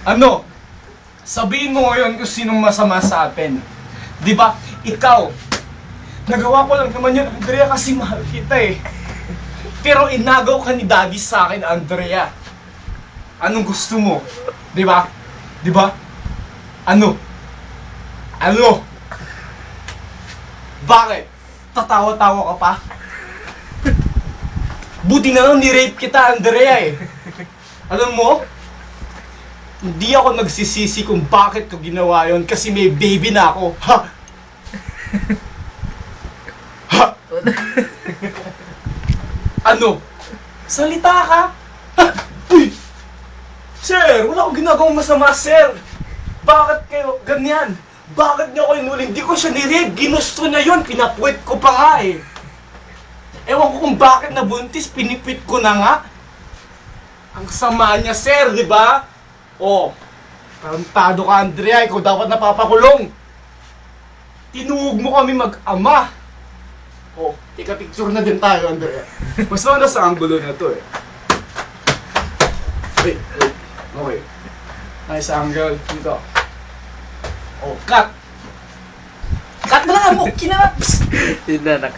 Ano? Sabihin mo ngayon kung sinong masama sa atin. Di ba? Ikaw. Nagawa ko lang naman yun, Andrea, kasi mahal kita eh. Pero inagaw ka ni Daddy sa akin, Andrea. Anong gusto mo? Di ba? Di ba? Ano? Ano? Bakit? Tatawa-tawa ka pa? Buti na lang ni-rape kita, Andrea eh. Alam mo? Hindi ako nagsisisi kung bakit ko ginawa yon kasi may baby na ako. Ha? Ha? Ano? Salita ka? Ha? Uy! Sir, wala akong ginagawang masama, sir. Bakit kayo ganyan? Bakit niyo ako inuling? Hindi ko siya nirape. Ginusto niya yun. Pinapuwit ko pa nga eh. Ewan ko kung bakit nabuntis. Pinipit ko na nga. Ang sama niya, sir, di ba? Oh, tarantado ka, Andrea. Ikaw dapat napapakulong. Tinuog mo kami mag-ama. Oh, ika-picture na din tayo, Andrea. Mas maganda sa angulo na to eh. Wait. Okay. Nice angle. Dito. Oh, cut! Cut mo na nga mo! Kinap! Yun na,